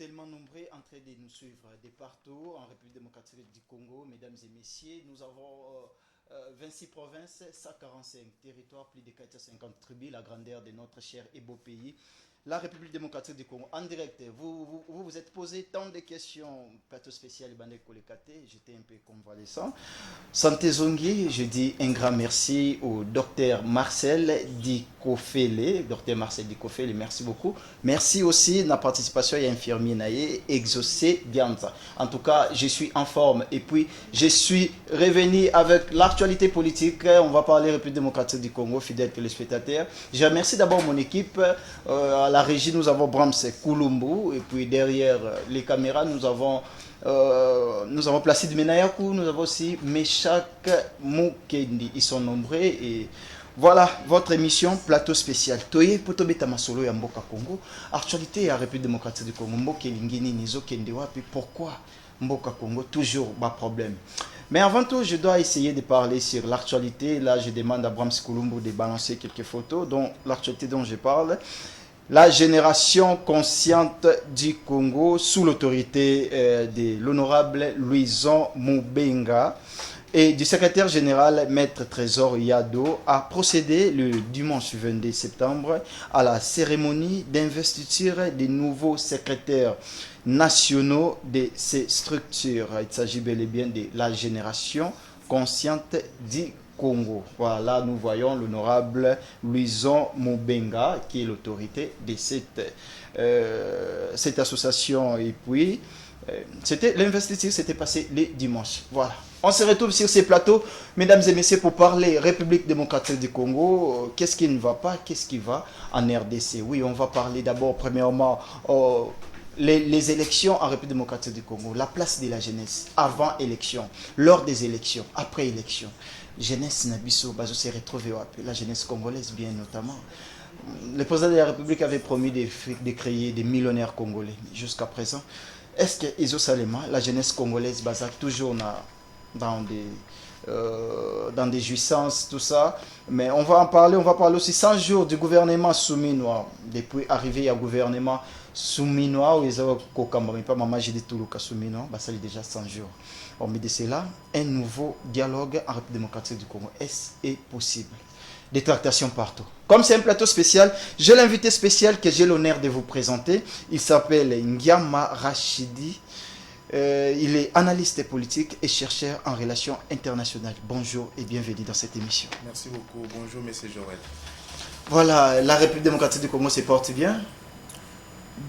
tellement nombreux en train de nous suivre de partout en République démocratique du Congo, mesdames et messieurs. Nous avons 26 provinces, 145 territoires, plus de 450 tribus, la grandeur de notre cher et beau pays. La République démocratique du Congo, en direct, vous êtes posé tant de questions, plateau spécial Bandé Kolekate, j'étais un peu convalescent. Santé Zongi, je dis un grand merci au docteur Marcel Dikofele. Docteur Marcel Dikofele, merci beaucoup. Merci aussi de la participation à l'infirmier Naye, exaucé Bianza. En tout cas, je suis en forme et puis je suis revenu avec l'actualité politique. On va parler République démocratique du Congo, fidèles téléspectateurs. Je remercie d'abord mon équipe. À la régie, nous avons Brahms Koulumbu et puis derrière les caméras, nous avons Placide Menayakou, nous avons aussi Meshak Mukendi. Ils sont nombreux et voilà votre émission plateau spécial. Toye Potobeta Masolo ya Mboka Congo. Actualité à République démocratique du Congo. Mboka Lingini Nizo Kendewa. Puis pourquoi Mboka Congo toujours bas problème. Mais avant tout, je dois essayer de parler sur l'actualité. Là, je demande à Brahms Koulumbu de balancer quelques photos. Donc l'actualité dont je parle. La génération consciente du Congo sous l'autorité de l'honorable Louison Moubenga et du secrétaire général Maître Trésor Yado a procédé le dimanche 22 septembre à la cérémonie d'investiture des nouveaux secrétaires nationaux de ces structures. Il s'agit bel et bien de la génération consciente du Congo. Voilà, nous voyons l'honorable Louison Moubenga qui est l'autorité de cette association. Et puis, l'investiture s'était passé le dimanche. Voilà. On se retrouve sur ces plateaux, mesdames et messieurs, pour parler République démocratique du Congo. Qu'est-ce qui ne va pas? Qu'est-ce qui va en RDC? Oui, on va parler d'abord, premièrement, les élections en République démocratique du Congo, la place de la jeunesse, avant élection, lors des élections, après élection. Jeunesse Nabiso, Bazo s'est retrouvé, la jeunesse congolaise bien notamment. Le président de la République avait promis de créer des millionnaires congolais. Jusqu'à présent, est-ce que Iso Salema, la jeunesse congolaise, basa toujours dans des jouissances, tout ça. Mais on va en parler, on va parler aussi 100 jours du gouvernement souminois. Depuis arrivé au gouvernement souminois, où ils ont mais pas maman, j'ai dit tout le cas souminois, bah ça est déjà 100 jours. Hormis de cela, un nouveau dialogue en République démocratique du Congo. Est-ce possible? Des tractations partout. Comme c'est un plateau spécial, j'ai l'invité spécial que j'ai l'honneur de vous présenter. Il s'appelle Ngiama Rachidi. Il est analyste politique et chercheur en relations internationales. Bonjour et bienvenue dans cette émission. Merci beaucoup. Bonjour, M. Jorel. Voilà, la République démocratique du Congo se porte bien?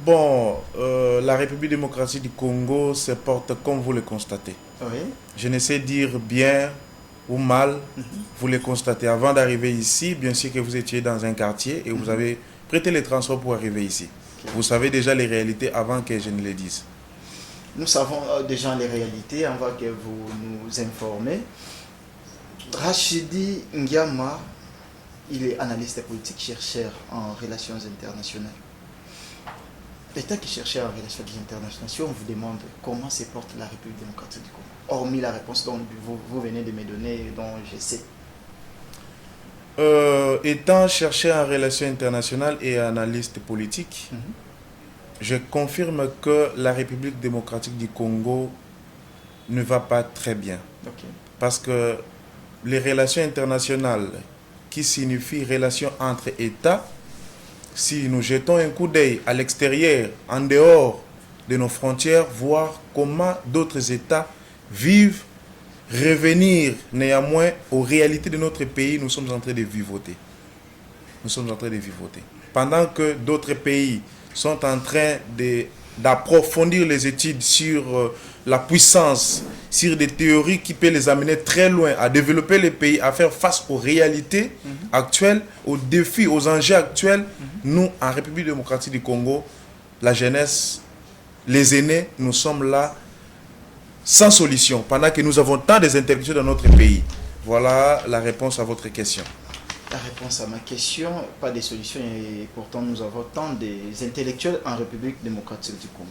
Bon, la République démocratique du Congo se porte comme vous le constatez. Oui. Je ne sais dire bien ou mal, vous le constatez. Avant d'arriver ici, bien sûr que vous étiez dans un quartier et vous avez prêté les transports pour arriver ici. Okay. Vous savez déjà les réalités avant que je ne les dise. Nous savons déjà les réalités avant que vous nous informez. Rachidi Ngiama, il est analyste politique, chercheur en relations internationales. État qui cherchait en relations internationales, si on vous demande comment se porte la République démocratique du Congo, hormis la réponse dont vous venez de me donner, dont je sais. Étant chercheur en relations internationales et analyste politique, je confirme que la République démocratique du Congo ne va pas très bien. Okay. Parce que les relations internationales, qui signifient relations entre États, si nous jetons un coup d'œil à l'extérieur, en dehors de nos frontières, voir comment d'autres États vivent, revenir néanmoins aux réalités de notre pays, nous sommes en train de vivoter. Nous sommes en train de vivoter. Pendant que d'autres pays sont en train d'approfondir les études sur la puissance, sur des théories qui peuvent les amener très loin, à développer les pays, à faire face aux réalités actuelles, aux défis, aux enjeux actuels. Nous, en République démocratique du Congo, la jeunesse, les aînés, nous sommes là sans solution, pendant que nous avons tant des intellectuels dans notre pays. Voilà la réponse à votre question. La réponse à ma question, pas des solutions, et pourtant nous avons tant des intellectuels en République démocratique du Congo.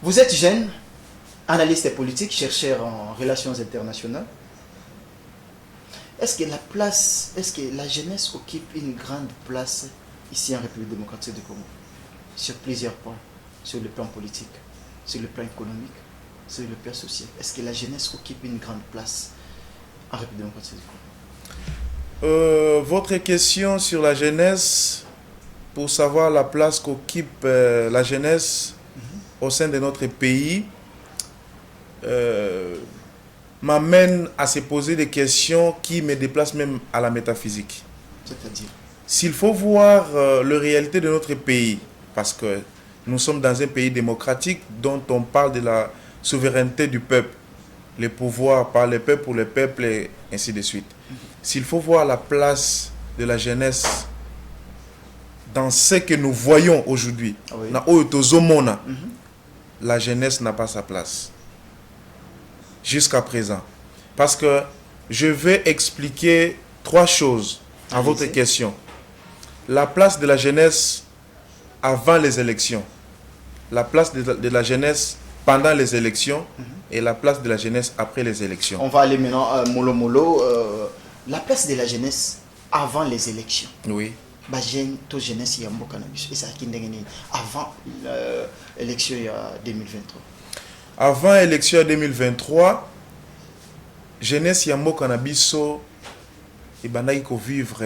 Vous êtes jeune, analyste politique, chercheur en relations internationales. Est-ce que la jeunesse occupe une grande place ici en République démocratique du Congo? Sur plusieurs points. sur le plan politique, sur le plan économique, sur le plan social? Est-ce que la jeunesse occupe une grande place en République démocratique du Congo? Votre question sur la jeunesse, pour savoir la place qu'occupe la jeunesse au sein de notre pays, m'amène à se poser des questions qui me déplacent même à la métaphysique. C'est-à-dire? S'il faut voir la réalité de notre pays, parce que nous sommes dans un pays démocratique dont on parle de la souveraineté du peuple, les pouvoirs par le peuple pour le peuple et ainsi de suite. S'il faut voir la place de la jeunesse dans ce que nous voyons aujourd'hui, la jeunesse n'a pas sa place. Jusqu'à présent. Parce que je vais expliquer 3 choses à votre question. La place de la jeunesse avant les élections, la place de la jeunesse pendant les élections et la place de la jeunesse après les élections. On va aller maintenant à Molo Molo. La place de la jeunesse avant les élections. Oui. Jeunesse et ça avant l'élection 2023. Avant l'élection 2023, jeunesse Yambo Cannabiso et Banaïko vivre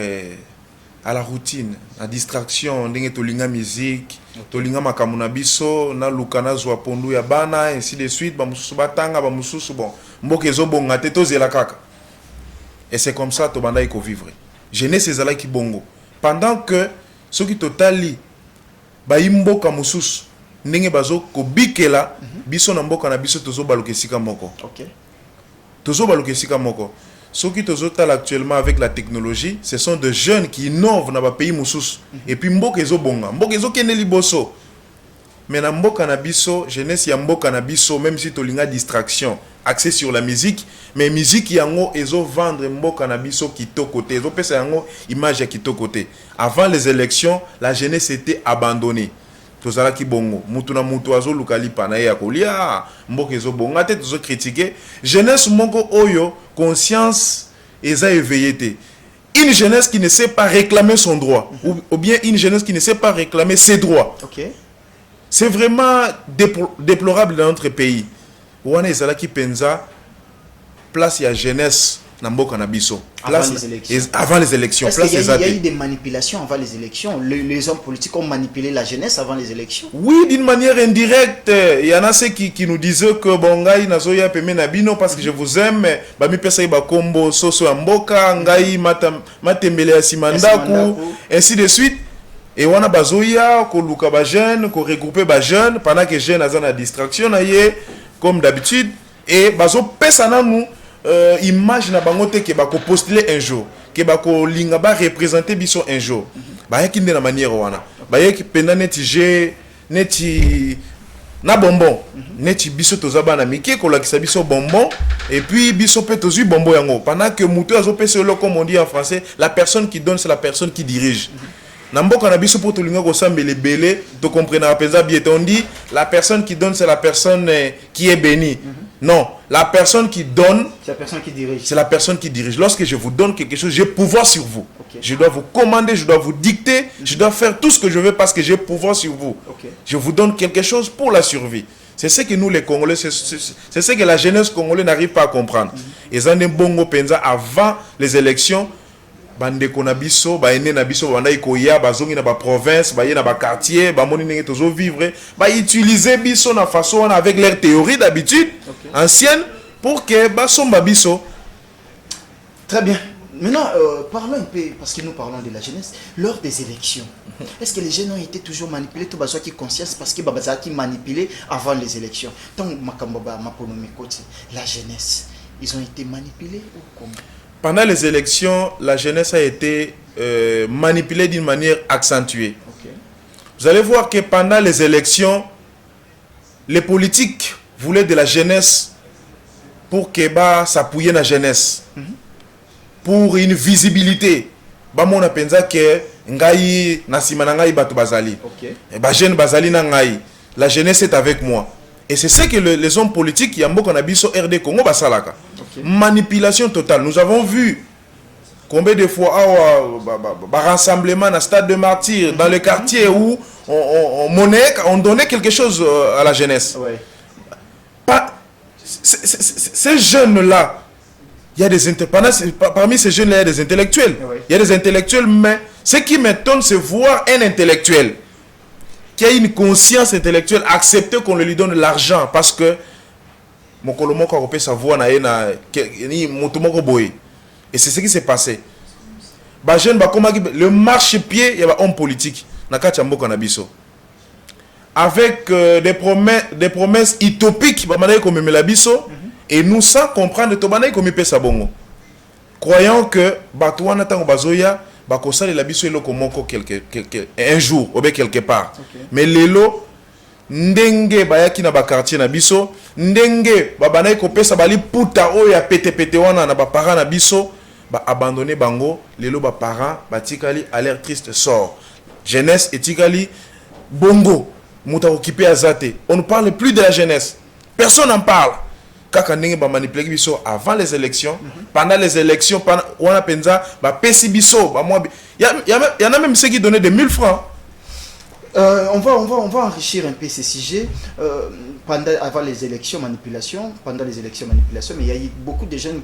à la routine, à distraction, ndenge tolinga musique, tolinga makamuna biso, na lukana zwa pondu ya bana, ainsi de suite, ba mususu batanga, ba mususu bon, mboke zo bonga te tozela kaka. Et c'est comme ça to Banaïko vivre. Jeunesse ezala ki bongo. Pendant que ceux qui totali ba imboka mususu ndenge bazo ko bikela biso na mboka na biso tozo baluka esika moko. OK. Tozo baluka esika moko. Ceux qui tozo tal actuellement avec la technologie, ce sont des jeunes qui innovent dans le pays mususu et puis mboka ezo bonga. Mboka ezo keneli boso. Mais na mboka na biso, jeunesse ya mboka na biso même si tolinga distraction, axé sur la musique, mais musique yango ezo vendre mboka na biso kitoko te. Ezo pesa yango image ya kitoko te. Avant les élections, la jeunesse était abandonnée. Tozala ki bongo mutu na mutu azo lukali pana ya kolia mboka ezo bonga te tozo critiquer jeunesse moko oyo conscience eza éveillée te. Une jeunesse qui ne sait pas réclamer son droit ou bien une jeunesse qui ne sait pas réclamer ses droits. OK. C'est vraiment déplorable dans notre pays. Wana ezala ki penza place ya jeunesse na mboka na biso. Avant les élections. Est-ce qu'il y a eu des manipulations avant les élections? Les hommes politiques ont manipulé la jeunesse avant les élections? Oui, d'une manière indirecte. Il y en a ceux qui nous disaient que bongai nazoya peme nabino parce que je vous aime. Bami pesa iba kombo soso amboka ngai matembele ya simandaku ainsi de suite. Et wana bazoya ko luka ba jeune, ko regrouper ba jeune pendant que jeune azana distraction na ye comme d'habitude et bazo pesa na nous image na bango te ke bako postuler un jour ke bako linga ba représenter biso un jour ba yaki ndena manière wana ba yaki penda neti na bonbon neti biso tozaba na mike ko lakisa biso bonbon et puis biso pe tozu bonbon yango pendant que muto azo pesa le comme on dit en français la personne qui donne c'est la personne qui dirige. Na mboka na biso po tolinga ko sambele belé to comprendre apesa bien on dit la personne qui donne c'est la personne qui est bénie. Non, la personne qui donne, c'est la personne qui dirige. C'est la personne qui dirige. Lorsque je vous donne quelque chose, j'ai pouvoir sur vous. Okay. Je dois vous commander, je dois vous dicter, je dois faire tout ce que je veux parce que j'ai pouvoir sur vous. Okay. Je vous donne quelque chose pour la survie. C'est ce que nous les Congolais, c'est ce que la jeunesse congolaise n'arrive pas à comprendre. Et ça n'est bongo penza avant les élections. Bande konabiso ba ene na biso banda ikoya bazongi na ba province ba na ba quartier ba moni ndenge tozo vivre ba utiliser biso na façon avec leur théorie d'habitude ancienne pour que ba somba biso. Très bien. Maintenant parlons un peu parce que nous parlons de la jeunesse lors des élections. Est-ce que les jeunes ont été toujours manipulés tout bazo qui conscience parce que babaza qui manipulé avant les élections. Donc makamboba maponomi côté la jeunesse, ils ont été manipulés ou comment? Pendant les élections, la jeunesse a été manipulée d'une manière accentuée. Okay. Vous allez voir que pendant les élections, les politiques voulaient de la jeunesse pour que s'appuyer la jeunesse, pour une visibilité. On a pensé que ngai nasima ngai batu bazali. Ba jeune bazali na ngai. La jeunesse est avec moi. Et c'est ce que les hommes politiques, Yambo Kanabiso, RD Congo, Basalaka. Manipulation totale. Nous avons vu combien de fois rassemblement dans le stade de martyrs, dans le quartier où on donnait quelque chose à la jeunesse. Ouais. Ces jeunes-là, il y a des parmi ces jeunes-là, il y a des intellectuels. Ouais. Il y a des intellectuels, mais ce qui m'étonne, c'est voir un intellectuel qui a une conscience intellectuelle, accepter qu'on lui donne de l'argent parce que mon colombo a repéré sa voix et c'est ce qui s'est passé. Bah jeune bah comment le marchepied il y a un homme politique nakati mboka na biso avec des promesses utopiques bah manaye comme la biso et nous sans comprendre to banaye comme pesa bongo croyant que batouana tango bazoya ba kosala la biso eloko moko un jour ou bien quelque part. Okay. Mais lelo ndenge bayaki na ba quartier na biso ndenge ba banaye ko pesa bali puta o ya pete wana na ba parents na biso ba abandonné bango lelo ba parents ba tikali à l'air triste sort jeunesse et tikali bongo muta occupé azate on ne parle plus de la jeunesse personne n'en parle kaka ndenge ba manipuler biso avant les élections pendant les élections pendant wana penza ba pesi biso ba moi y en a même ceux qui donnaient des 1000 francs. On va enrichir un peu ces sujets. Avant les élections, manipulation, pendant les élections, manipulation, mais il y a eu beaucoup de jeunes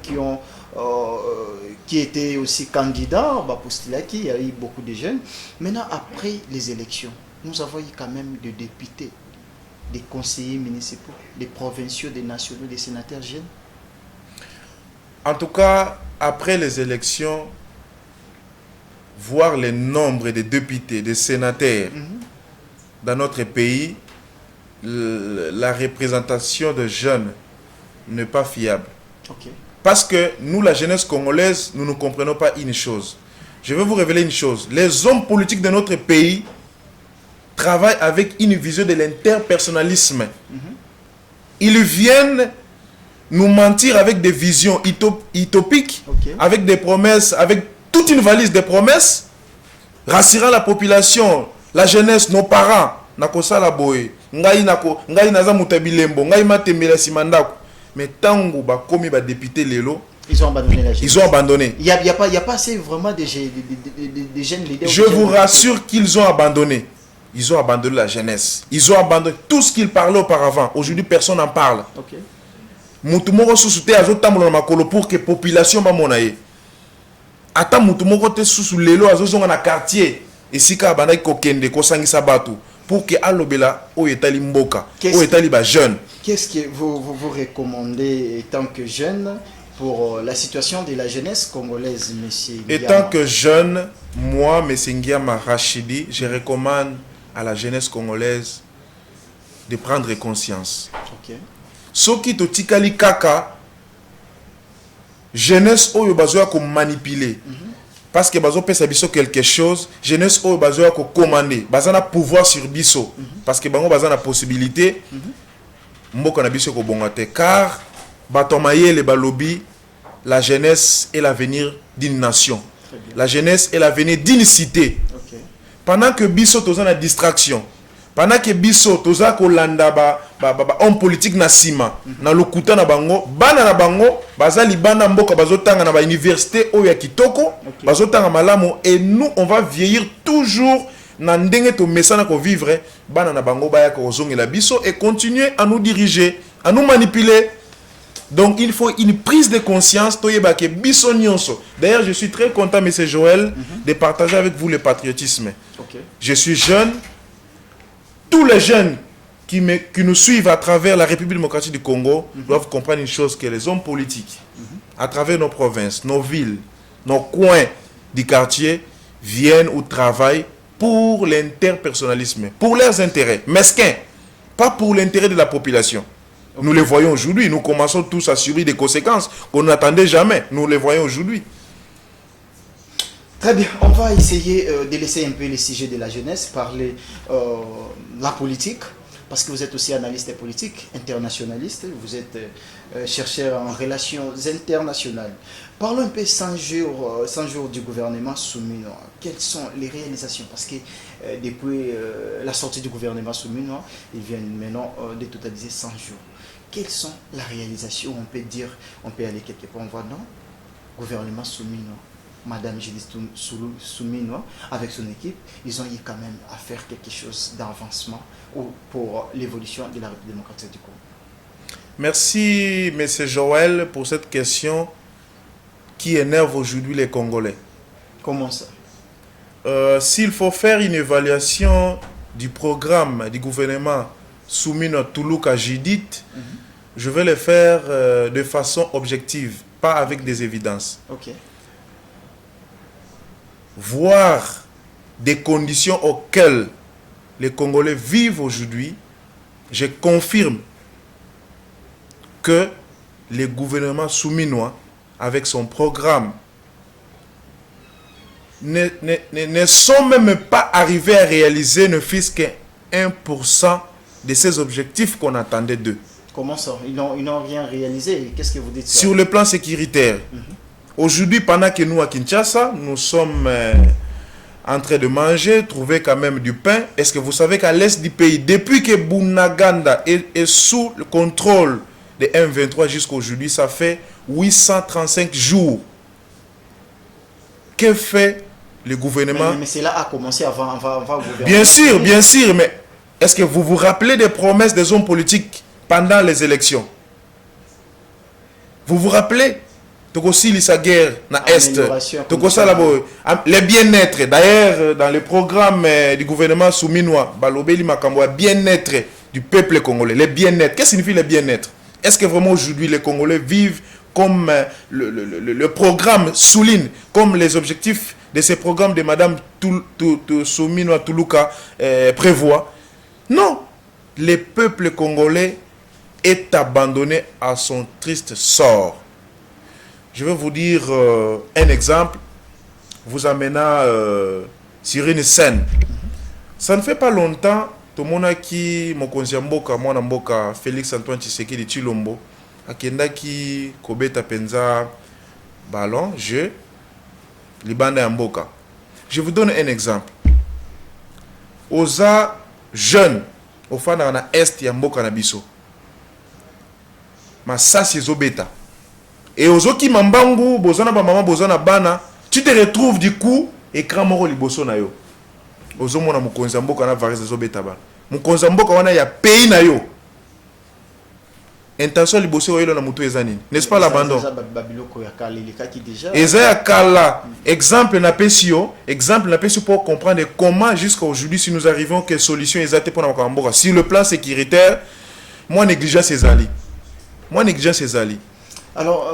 qui étaient aussi candidats, il y a eu beaucoup de jeunes. Maintenant, après les élections, nous avons eu quand même des députés, des conseillers municipaux, des provinciaux, des nationaux, des sénateurs jeunes. En tout cas, après les élections, voir les nombres des députés, des sénateurs, dans notre pays, la représentation de jeunes n'est pas fiable. Okay. Parce que nous, la jeunesse congolaise, nous ne comprenons pas une chose. Je vais vous révéler une chose. Les hommes politiques de notre pays travaillent avec une vision de l'interpersonnalisme. Ils viennent nous mentir avec des visions utopiques, avec des promesses, avec toute une valise de promesses, rassurant la population, la jeunesse, nos parents, nakosala boye, ngai naza mutabilembo, ngai matembela simandako. Mais tango ba komi ba député lelo, ils ont abandonné la jeunesse. Ils ont abandonné. Il y a pas assez vraiment de jeunes leaders. Je vous rassure qu'ils ont abandonné. Ils ont abandonné la jeunesse. Ils ont abandonné tout ce qu'ils parlaient auparavant. Aujourd'hui, personne n'en parle. OK. Mutumoko susute azotambola na makolo pour que population ba monaye. Ata mutumoko te susu lelo azozonga na quartier. Et si ka bandaki kokende kosangisa batu pour que alobela o etali mboka o etali ba jeune. Qu'est-ce que vous recommandez tant que jeune pour la situation de la jeunesse congolaise, monsieur Ngiama? Étant que jeune, moi, monsieur Ngiama Rachidi, je recommande à la jeunesse congolaise de prendre conscience. OK. Soki to tikali kaka jeunesse oyo bazoya ko manipuler. Parce que bazo pesa biso quelque chose, jeunesse oyo bazoya ko commander, bazana pouvoir sur biso parce que bango bazana possibilité mboka na biso ko bongate car batomayele balobi la jeunesse est l'avenir d'une nation. La jeunesse est l'avenir d'une cité. Okay. Pendant que biso toza na distraction, pendant que biso toza ko landa homme politique na sima na lokuta na bango bana na bango bazali bana mboka bazotanga na ba université oyo ya kitoko bazotanga malamu et nous on va vieillir toujours na ndenge to mesana ko vivre bana na bango baya ko zongela biso et continuer à nous diriger à nous manipuler. Donc il faut une prise de conscience toyeba ke biso nyonso. D'ailleurs je suis très content monsieur Joël de partager avec vous le patriotisme. Okay. Je suis jeune. Tous les jeunes qui nous suivent à travers la République démocratique du Congo doivent comprendre une chose, que les hommes politiques, à travers nos provinces, nos villes, nos coins du quartier, viennent ou travaillent pour l'interpersonnalisme, pour leurs intérêts mesquins, pas pour l'intérêt de la population. Okay. Nous les voyons aujourd'hui, nous commençons tous à subir des conséquences qu'on n'attendait jamais. Nous les voyons aujourd'hui. Très bien, on va essayer de laisser un peu les sujets de la jeunesse, parler la politique, parce que vous êtes aussi analyste politique, internationaliste, vous êtes chercheur en relations internationales. Parlons un peu 100 jours du gouvernement Souminois. Quelles sont les réalisations? Parce que depuis la sortie du gouvernement Souminois, ils viennent maintenant de totaliser 100 jours. Quelles sont les réalisations? On peut dire, on peut aller quelque part, on voit non, gouvernement Souminois. Madame Judith Souminois, avec son équipe, ils ont eu quand même à faire quelque chose d'avancement pour l'évolution de la République démocratique du Congo. Merci, M. Joël, pour cette question qui énerve aujourd'hui les Congolais. Comment ça? S'il faut faire une évaluation du programme du gouvernement Souminois Toulouka Judith, je vais le faire de façon objective, pas avec des évidences. Ok. Voir des conditions auxquelles les Congolais vivent aujourd'hui, je confirme que le gouvernement souminois, avec son programme, ne sont même pas arrivés à réaliser ne fût-ce que 1% de ces objectifs qu'on attendait d'eux. Comment ça? Ils n'ont rien réalisé. Qu'est-ce que vous dites ça? Sur le plan sécuritaire, aujourd'hui, pendant que nous à Kinshasa, nous sommes en train de manger, trouver quand même du pain, est-ce que vous savez qu'à l'est du pays, depuis que Bunaganda est sous le contrôle de M23 jusqu'à aujourd'hui, ça fait 835 jours. Que fait le gouvernement? Mais cela a commencé avant le gouvernement. Bien sûr, mais est-ce que vous vous rappelez des promesses des hommes politiques pendant les élections? Vous vous rappelez? La guerre na Est, les bien-être. D'ailleurs, dans le programme du gouvernement souminois, Balobeli Makamboa, bien-être du peuple congolais, les bien-être. Qu'est-ce que signifie le bien-être? Est-ce que vraiment aujourd'hui les Congolais vivent comme le programme souligne, comme les objectifs de ces programmes de Madame Souminois Toulouka prévoit? Non. Le peuple congolais est abandonné à son triste sort. Je vais vous dire un exemple, vous amenant sur une scène. Ça ne fait pas longtemps, tout le monde qui mokonzi mboka mwana mboka Félix Antoine Tshisekedi Tshilombo akenda ki kobeta penza ballon jeu libanda ya mboka. Je vous donne un exemple. Oza jeune ofana na est ya mboka na biso. Masasi ezobeta. Et ozoki mambangu bozana ba mama bozana bana, tu te retrouves du coup écran moko liboso na yo. Ozomona mukonza mboka na varese ezobeta bana. Mukonza mboka wana ya pays na yo. Intention liboso oyo na mutu ezanini. N'est-ce pas l'abandon? Eza ya kala. Exemple na pesio pour comprendre comment jusqu'à aujourd'hui si nous arrivons que solution ezate pour na mboka. Sur le plan sécuritaire, moi négligence ezali. Alors,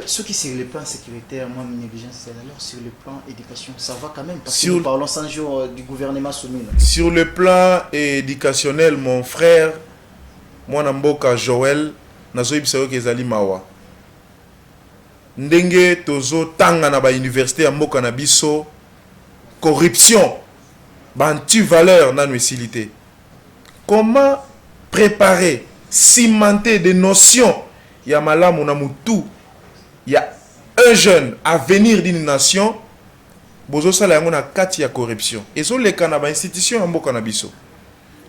ce qui sur le plan sécuritaire, moi, négligence, alors sur le plan éducation, ça va quand même, parce que nous parlons 100 jours du gouvernement Souminois. Sur le plan éducationnel, mon frère, moi, Namboka Joël, nazo ibisao kezali mawa. Ndenge tozo tanga na ba université ya mboka na biso, corruption, anti-valeur na nuisilité. Comment préparer, cimenter des notions? Il y a malamu na mutu. Il y a un jeune à venir d'une nation. Bozo sala yango na kati ya corruption. Ezo leka na ba institution ya mboka na biso.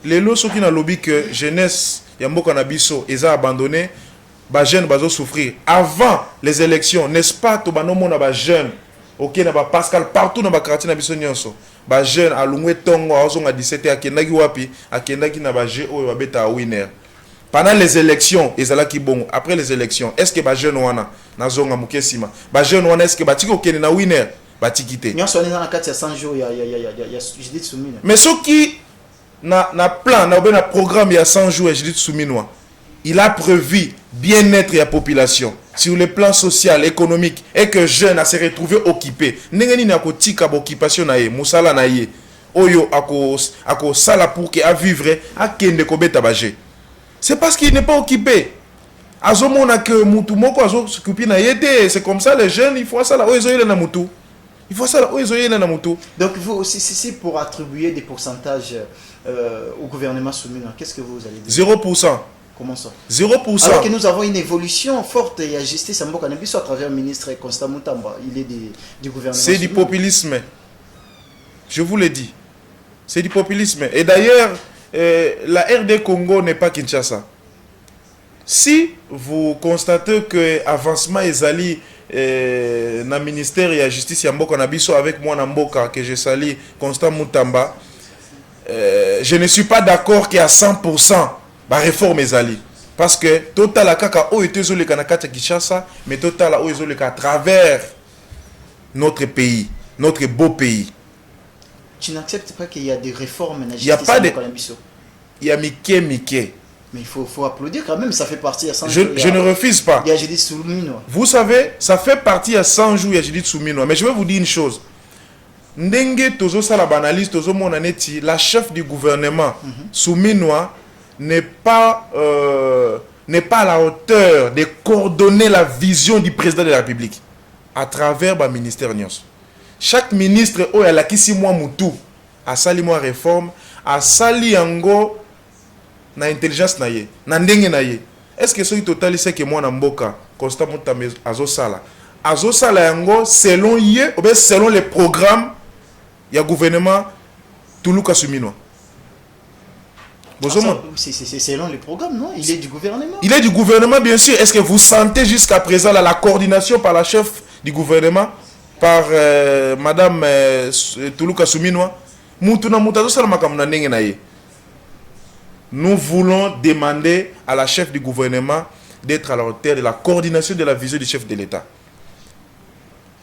Lelo soki na lobby que jeunesse ya mboka na biso eza abandonné, ba jeune bazo souffrir avant les élections, n'est-ce pas? To banomo na ba jeune. OK na ba Pascal partout na ba quartier na biso nyonso. Ba jeune alungwe tongo azonga 17 akendaki wapi? Akendaki na ba jeu oyo babeta winner. Pendant les élections, ezalaki bon. Après les élections, est-ce que ba jeune wana nazonga mukesima? Ba jeune wana est-ce que batiki okene na winner? Batikite. Nyonso na kati ya 100 jours ya Judith Souminois. Mais ce qui na plan, na programme ya 100 jours ya Judith Souminois, il a prévu bien-être ya population sur le plan social, économique et que jeune a se retrouver occupé. Ndenge nini akotika ba occupation na ye, musala na ye. Oyo ako sala pour que a vivre akende kobeta baje. C'est parce qu'il n'est pas occupé. Azomona que mutu moko azo s'occuper na yete, c'est comme ça les jeunes, il faut ça là oyo na mutu. Il faut ça là oyo na mutu. Donc vous si pour attribuer des pourcentages au gouvernement Souminois, qu'est-ce que vous allez dire? 0%. Comment ça? 0%. Alors que nous avons une évolution forte et justice à Mboka Nabiso à travers le ministre Constant Moutamba, il est du gouvernement. C'est du populisme. Je vous l'ai dit. C'est du populisme. Et d'ailleurs, la RD Congo n'est pas Kinshasa. Si vous constatez que l'avancement ezali na ministère de la justice ya mboka na biso avec moi na mboka que je salue Constant Mutamba. Je ne suis pas d'accord qu'à 100% la réforme ezali. Parce que total kaka o était zoleka na kati Kinshasa, mais total o ezoleka à travers notre pays, notre beau pays. Tu n'acceptes pas qu'il y a des réformes dans la justice? Il n'y a pas de... Il y a Mickey. Mais il faut applaudir quand même, ça fait partie à 100 jours. Je ne refuse pas. Il y a Judith Souminois. Vous savez, ça fait partie à 100 jours, il y a Judith Souminois. Mais je vais vous dire une chose. Ndenge tozo sala banaliste, tozo monaneti, la chef du gouvernement, Souminois, n'est pas à la hauteur de coordonner la vision du président de la République à travers le ministère Nyos. Chaque ministre a la kisi moi mutu a sali moi réforme, a sali yango na intelligence na ye, na ndenge na ye. Est-ce que ce total c'est que moi na mboka Constant Mutamba azosala yango selon ye ou bien selon les programmes ya gouvernement Tuluka Souminois. C'est selon les programmes, non? Il est du gouvernement. Il est du gouvernement, bien sûr. Est-ce que vous sentez jusqu'à présent là, la coordination par la chef du gouvernement, par Madame Tuluka Souminois? Nous voulons demander à la chef du gouvernement d'être à la hauteur de la coordination de la vision du chef de l'État.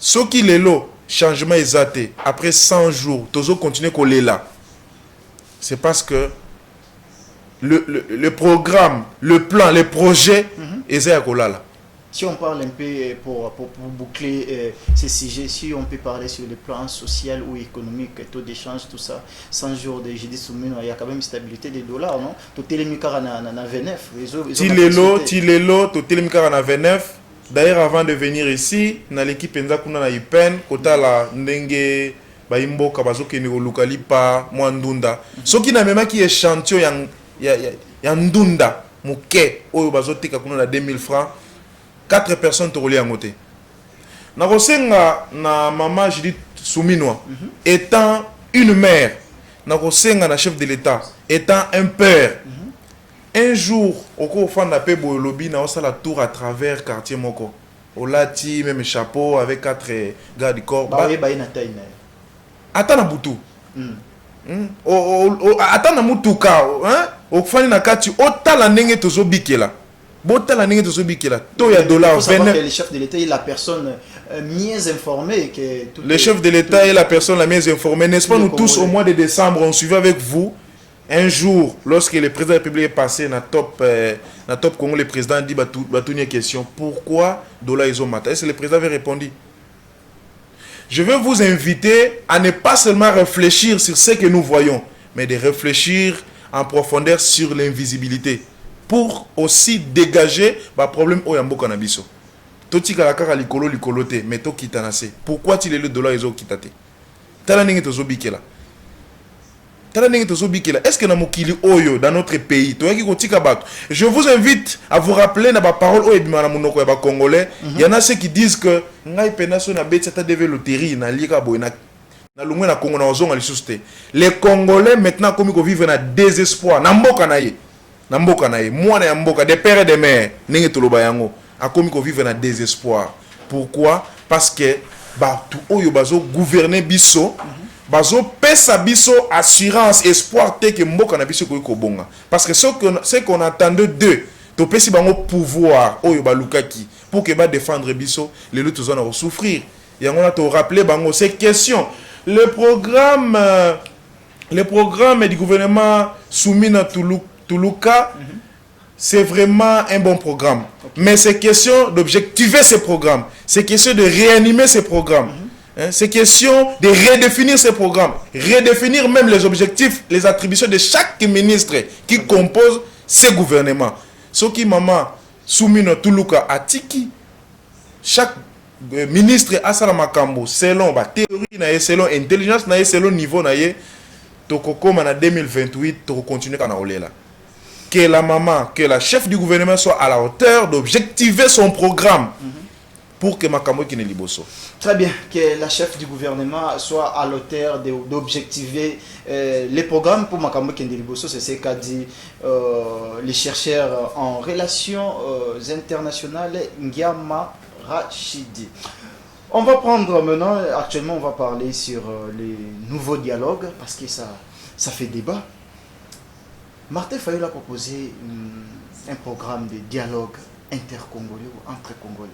Ce qui est là, changement exact, après 100 jours, toujours continuer qu'on est là. C'est parce que le programme, le plan, les projets, Si on parle un peu pour boucler ces sujets, si on peut parler sur le plan social ou économique, taux d'échange, tout ça, 100 jours de Judith Souminois, il y a quand même une stabilité des dollars, non? Tout est mis à 29. Tilelo, tout est mis à 29. D'ailleurs, avant de venir ici, dans l'équipe Nzakuna na Ipen, kota la ndenge baimboka bazoke ni olukalipa mwandunda. Ce qui n'a même qui échantillon ya ndunda muke oyo bazotika kuna na 2000 francs. 4 personnes te reliées en côté. Nakosenga na maman Judith Souminois étant une mère, nakosenga na chef de l'État étant un père. Un jour, au cours de la paix, lobby na la tour à travers quartier moko. Au lati même chapeau avec 4 gars du corps. Attends na butu. Attends na mutuka, hein? Au fani na kati otala ndenge tozo bikela. Botala ndenge tozo bikela. To ya dollar 29. Le chef de l'État est la personne mieux informée que tout. Le chef de l'État est la personne la mieux informée. N'est-ce pas, nous tous au mois de décembre, on suivait avec vous. Un jour, lorsque le président de la République est passé dans top Congo, le président dit une question. Pourquoi dollar ils ont maté? Est-ce que le président avait répondu? Je veux vous inviter à ne pas seulement réfléchir sur ce que nous voyons, mais de réfléchir en profondeur sur l'invisibilité pour aussi dégager le problème au Yambo Kanabiso. Toti kalakara likolo likolote, mais to kitanase. Pourquoi tu le dollar ils ont kitate? Tala ninge tozo bikela. Est-ce que dans notre pays, je vous invite à vous rappeler dans la parole congolais. Il y en a ceux qui disent que les Congolais maintenant comme vivent dans désespoir. Des pères et des mères, vivent dans désespoir. Pourquoi? Parce que tout gouverner biso. Bazo pesa biso assurance espoir te que mboka na biso ko bonga parce que ce qu'on attendait d'eux to pesi bango pouvoir oyo balukaki pour que ba défendre biso les luttes zona souffrir et on a te rappeler bango ces questions le programme du gouvernement soumis à Tuluka c'est vraiment un bon programme mais c'est question d'objectiver ces programmes c'est question de réanimer ces programmes. C'est question de redéfinir ces programmes, redéfinir même les objectifs, les attributions de chaque ministre qui compose ce gouvernement. Ce qui maman Souminois Tuluka Atiki, chaque ministre a sa makambo selon la théorie, selon l'intelligence, selon le niveau, tokokoma na 2028, toko continuer à là. Que la maman, que la chef du gouvernement soit à la hauteur d'objectiver son programme. Pour que Makambo qui ne liboso. Très bien, que la chef du gouvernement soit à l'auteur d'objectiver les programmes pour Makambo qui ne liboso. C'est ce qu'a dit les chercheurs en relations internationales Ngiama Rachidi. On va prendre maintenant, actuellement on va parler sur les nouveaux dialogues parce que ça fait débat. Martin Fayulu a proposé un programme de dialogue intercongolais ou entre Congolais.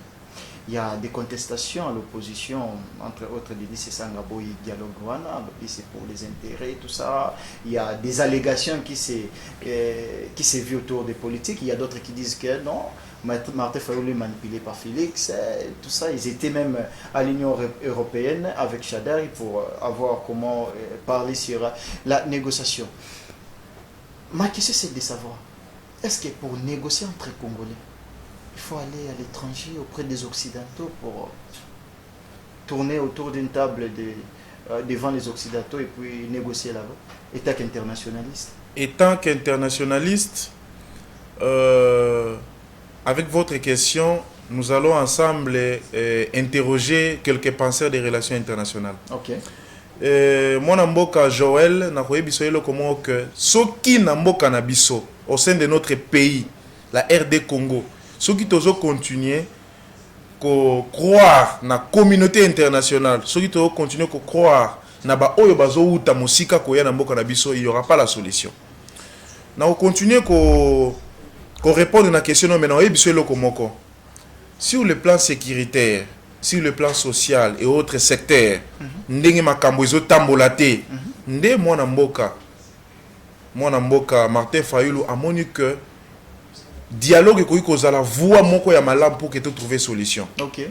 Il y a des contestations à l'opposition, entre autres, des lycées Sangaboy, dialogue Rwanda, c'est pour les intérêts, tout ça. Il y a des allégations qui s'est vu autour des politiques. Il y a d'autres qui disent que non, Martin Fayulu est manipulé par Félix, tout ça. Ils étaient même à l'Union européenne avec Chadari pour avoir comment parler sur la négociation. Ma question c'est de savoir, est-ce que pour négocier entre Congolais, il faut aller à l'étranger auprès des Occidentaux pour tourner autour d'une table devant les Occidentaux et puis négocier là-bas, étant qu'internationaliste? Étant qu'internationaliste, avec votre question, nous allons ensemble interroger quelques penseurs des relations internationales. Ok. Moi, Namboka Joël, comment que ce qui Namboka Nabiso au sein de notre pays, la RD Congo, ceux qui continuer à croire dans la communauté internationale, ceux qui continuer à croire dans la bazo musika koya Namboka Nabiso, il n'y aura pas la solution. Nous continuer à répondre à la question, mais non, sur le plan sécuritaire, sur le plan social et autres secteurs, ndenge makambo ezo tambolate, nde mwana mboka Martin Fayulu amoni que dialogue ekoki kozala voix moko ya malamu pour que tu trouver solution. Ok.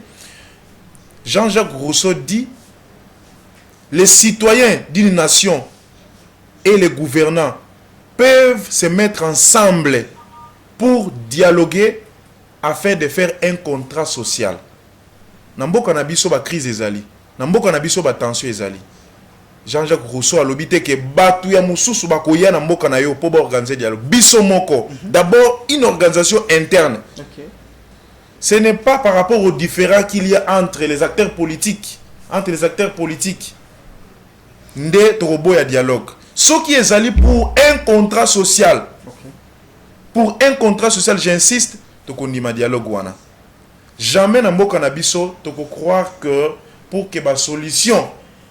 Jean-Jacques Rousseau dit les citoyens d'une nation et les gouvernants peuvent se mettre ensemble pour dialoguer afin de faire un contrat social. Namboka na biso ba crise ezali, namboka na biso ba tension ezali. Jean-Jacques Rousseau a lobité que batu ya mususu bakoya na mboka na yo pour organiser dialogue. Biso moko, d'abord une organisation interne. Okay. Ce n'est pas par rapport aux différends qu'il y a entre les acteurs politiques, nde torobo ya dialogue. Ce qui ezali pour un contrat social. Okay. Pour un contrat social, j'insiste, tokondima dialogue wana. Jamais dans mboka na biso toko croire que pour que la solution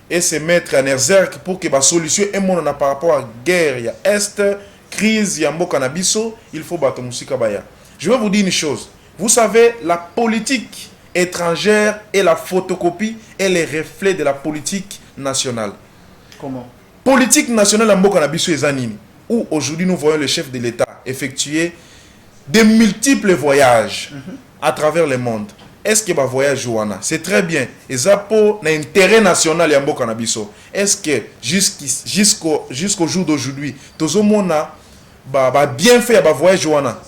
et se mettre en exergue pour que la solution est mon par rapport à guerre, il y a est crise, il y a mboka na biso, il faut battre musika baya. Je vais vous dire une chose. Vous savez, la politique étrangère est la photocopie et les reflets de la politique nationale. Comment? Politique nationale en mboka na biso ezanini, où aujourd'hui nous voyons le chef de l'État effectuer de multiples voyages à travers le monde. Est-ce que voyage Joana? C'est très bien. Et ça pour l'intérêt national ya mboka na biso. Est-ce que jusqu'au jour d'aujourd'hui, tout monde a bien fait à voyage Joana?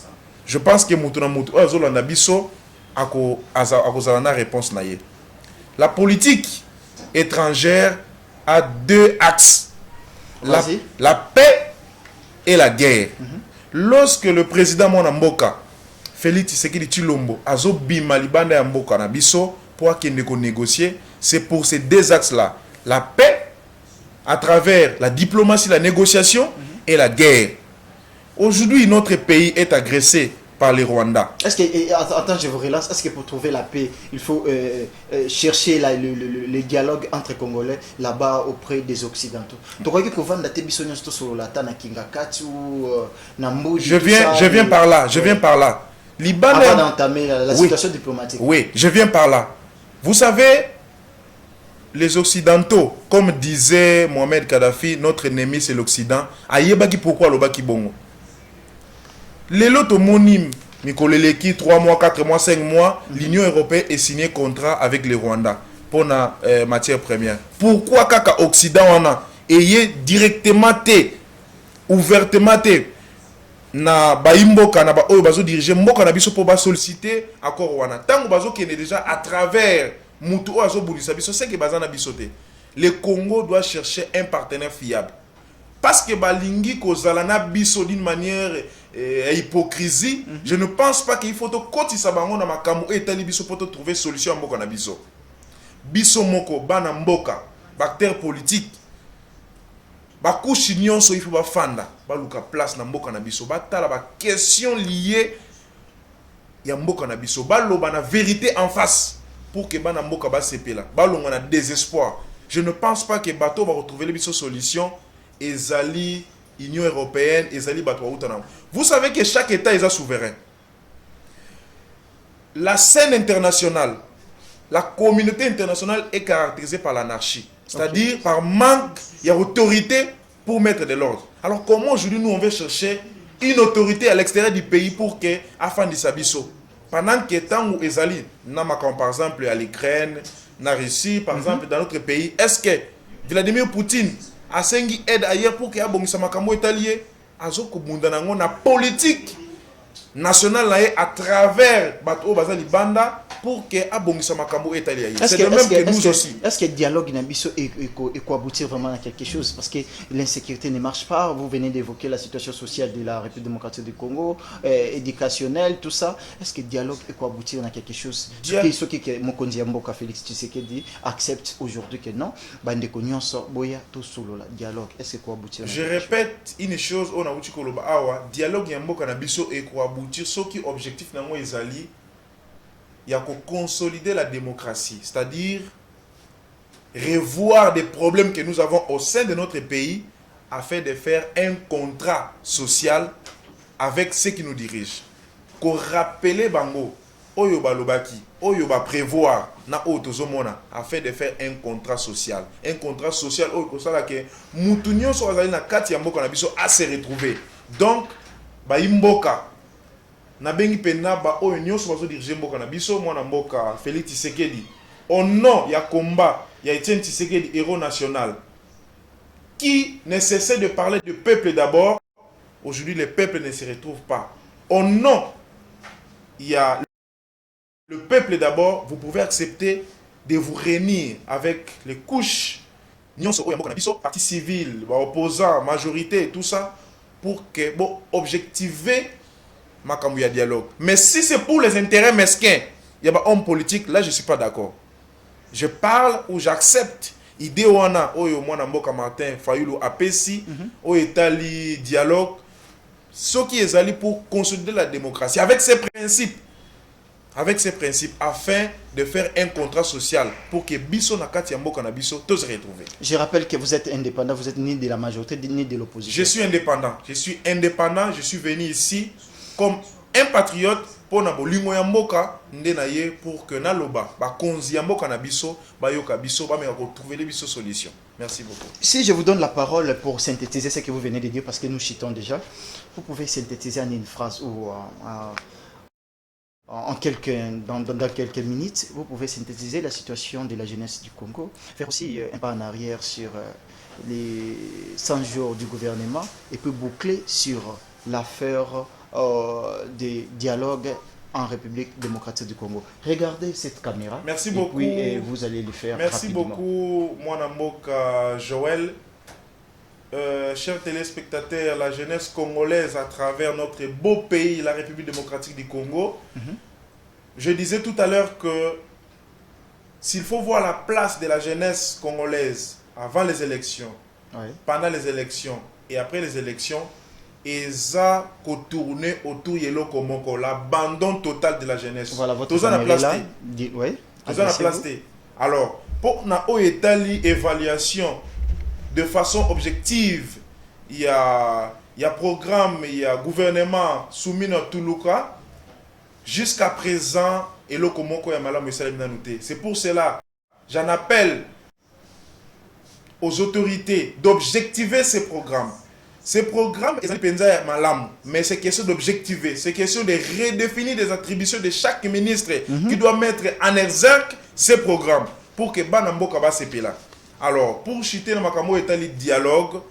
Je pense que mutu na mutu azolo na biso akozala réponse na ye. La politique étrangère a deux axes. La paix et la guerre. Lorsque le président Mboka Félix Tshisekedi Tshilombo azo bima libanda ya mboka na biso pour qu'il ne négocier, c'est pour ces deux axes là, la paix à travers la diplomatie, la négociation et la guerre. Aujourd'hui, notre pays est agressé par les Rwandais. Est-ce que, attends, je vous relance, est-ce que pour trouver la paix, il faut chercher le dialogue entre Congolais là-bas auprès des Occidentaux? Je viens par là. Liban avant d'entamer la situation diplomatique. Oui, je viens par là. Vous savez, les Occidentaux, comme disait Mohamed Kadhafi, notre ennemi c'est l'Occident. Ayebaki pourquoi l'obaki bongo. Les lots homonymes, Mikoleleki, 3 mois, 4 mois, 5 mois, l'Union européenne est signé contrat avec les Rwandais pour la matière première. Pourquoi Kaka Occident on a ayé directement ouvertement na baimboka na ba oyo bazo diriger mboka na biso pour ba solliciter accord wana tango bazo kene déjà à travers mutu oyo azo bulisa biso c'est que bazana biso te. Le Congo doit chercher un partenaire fiable parce que balingi kozala na biso d'une manière hypocrisie. Je ne pense pas qu'il faut to kotisa bango na makambo etali biso pour trouver solution mboka na biso moko bana mboka acteurs politiques bakouchi nyonso il faut bafanda baluka place na mboka na biso batala ba question liée ya mboka na biso baloba na vérité en face pour que bana mboka basepela balonga na désespoir. Je ne pense pas que bateau va retrouver les biso solution ezali Union européenne ezali bato outana. Vous savez que chaque état est souverain. La scène internationale, la communauté internationale est caractérisée par l'anarchie, c'est-à-dire par manque d'autorité pour mettre de l'ordre. Alors comment aujourd'hui nous on veut chercher une autorité à l'extérieur du pays pour que afin de sabiso pendant que tant où ezali par exemple à l'Ukraine, na Russie par exemple dans notre pays, est-ce que Vladimir Poutine a sengi aide ailleurs pour que abongisa makambo italien azoko bunda nango na politique nationale à travers bateau bazali banda pour que abongisa makambo italien. C'est le même que nous aussi. Est-ce que le dialogue nabiso est quoi aboutir vraiment à quelque chose parce que l'insécurité ne marche pas. Vous venez d'évoquer la situation sociale de la République démocratique du Congo, éducationnelle, tout ça. Est-ce que le dialogue est quoi aboutir à quelque chose? Ce qui Mokonzi Mboka Félix Tshisekedi accepte aujourd'hui que non. Bande konyoso boya tout solo la dialogue. Est-ce que quoi aboutir? Je répète une chose on a uti koloba awa dialogue ya mboka na biso est quoi aboutir ce qui objectif nango ezali il y a consolider la démocratie, c'est-à-dire revoir des problèmes que nous avons au sein de notre pays afin de faire un contrat social avec ceux qui nous dirigent. Qu'on rappelle bango, oyo balobaki, oyo ba prévoir na otozomona afin de faire un contrat social. Un contrat social oyo kosala ke mutu nyonso azali na kati ya mboka na biso a se retrouver. Donc ba imboka na bengi pena ba oyo nyonso bazo diriger mboka na biso mwana mboka Félix Tshisekedi au nom ya combat ya Etienne Tshisekedi héros national qui ne cessait de parler du peuple d'abord. Aujourd'hui le peuple ne se retrouve pas. Au nom il y a le peuple d'abord, vous pouvez accepter de vous réunir avec les couches nyonso oyo mboka na biso, parti civil, opposants, majorité, tout ça pour que bon objectiver makambo ya dialogue. Mais si c'est pour les intérêts mesquins, il y a un homme politique, là je ne suis pas d'accord. Je parle ou j'accepte idée wana oyo mwana mboka Martin Fayulu apesi o etali dialogue ce qui est allé pour consolider la démocratie avec ses principes afin de faire un contrat social pour que biso na kati ya mboka na biso tous se retrouver. Je rappelle que vous êtes indépendant, vous êtes ni de la majorité ni de l'opposition. Je suis indépendant, je suis venu ici comme un patriote pour na bolingo ya mboka ndenaye pour que naloba ba konzi ya mboka na biso ba yoka biso ba me retrouver les biso solution. Merci beaucoup. Si je vous donne la parole pour synthétiser ce que vous venez de dire parce que nous chitons déjà, vous pouvez synthétiser en une phrase ou dans quelques minutes, vous pouvez synthétiser la situation de la jeunesse du Congo, faire aussi un pas en arrière sur les 100 jours du gouvernement et puis boucler sur l'affaire des dialogues en République démocratique du Congo. Regardez cette caméra. Merci beaucoup. Et vous allez le faire Merci rapidement. beaucoup, Mwana Mboka Joël. Chers téléspectateurs, la jeunesse congolaise à travers notre beau pays, la République démocratique du Congo. Je disais tout à l'heure que s'il faut voir la place de la jeunesse congolaise avant les élections, pendant les élections et après les élections, et ça tourner autour de l'Okomoko, l'abandon total de la jeunesse. Voilà votre plasté. Alors, pour na évaluation de façon objective, il y a programme, il y a gouvernement soumis à Toulouka. Jusqu'à présent, et l'Okomoko c'est pour cela, j'en appelle aux autorités d'objectiver ces programmes. Ces programmes, mais c'est question d'objectiver, c'est question de redéfinir des attributions de chaque ministre qui doit mettre en exergue ces programmes pour que Banamboka va se là. Alors, pour chiter le makamo etali dialogue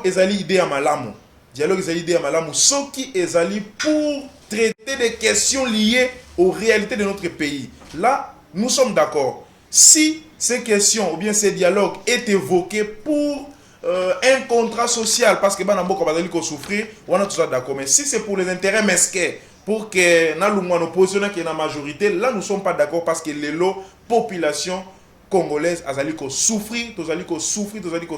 ezali idée à malamu. Dialogue ezali idée à malamu. Ce qui ezali pour traiter des questions liées aux réalités de notre pays. Là, nous sommes d'accord. Si ces questions ou bien ces dialogues est évoqué pour un contrat social, parce que Banamboka va souffrir, on a tout ça d'accord. Mais si c'est pour les intérêts mesquins, pour que nous opposition qui est la majorité, là nous ne sommes pas d'accord parce que les lots population congolaise azali ko souffrir,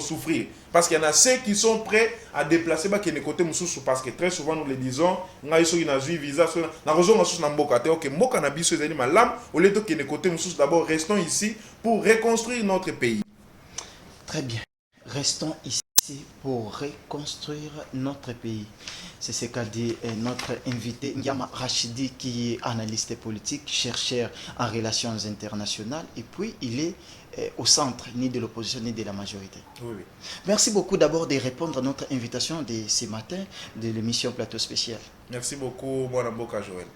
souffrir. Parce qu'il y en a ceux qui sont prêts à déplacer ba kene côté mususu parce que très souvent nous le disons, ngai so ina zui visa so na raison mususu na mboka te OK mboka na biso ezali malam au lieu de kene côté mususu d'abord restons ici pour reconstruire notre pays. Très bien. Restons ici pour reconstruire notre pays. C'est ce qu'a dit notre invité Ndiama Rachidi, qui est analyste politique, chercheur en relations internationales, et puis il est au centre ni de l'opposition ni de la majorité. Oui. Merci beaucoup d'abord de répondre à notre invitation de ce matin de l'émission Plateau Spécial. Merci beaucoup, Mwana Mboka Joël.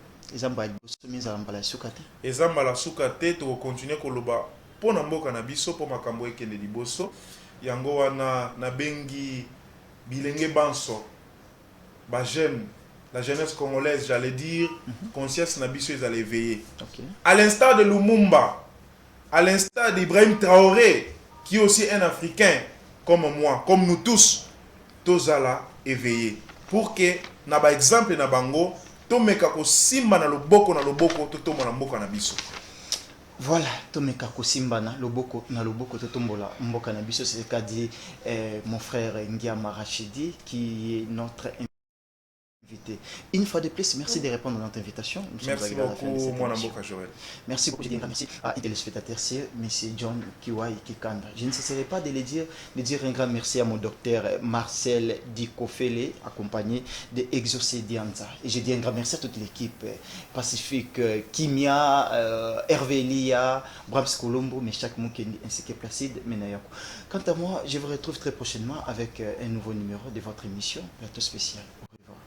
Ezambala sukate to continuer koloba pona mboka na biso po makambo ekende liboso yango wana na bengi bilenge banso ba jeune la jeunesse congolaise j'allais dire conscience na biso ils allaient éveiller. À l'instar de Lumumba, à l'instar d'Ibrahim Traoré qui est aussi un Africain comme moi, comme nous tous, tozala éveillés pour que na ba exemple na bango tomeka ko simba na loboko to tomona mboka na biso. Voilà, tomeka ko simba na loboko to tombola mboka na biso, c'est ce qu'a dit mon frère Ndiama Rachidi, qui est notre invité. Une fois de plus, merci de répondre à notre invitation. Merci beaucoup, Mwana Mboka Joël. Merci beaucoup, merci à un téléspectateur, c'est M. John Kiwai Kikanda. Je ne cesserai pas de dire un grand merci à mon docteur Marcel Dikofele, accompagné de Exaucé Dianza. Et je dis un grand merci à toute l'équipe Pacifique, Kimia, Hervé Lia, Brahms Colombo, Meshak Moukendi, ainsi que Placide Menayako. Quant à moi, je vous retrouve très prochainement avec un nouveau numéro de votre émission Plateau Spécial. Au revoir.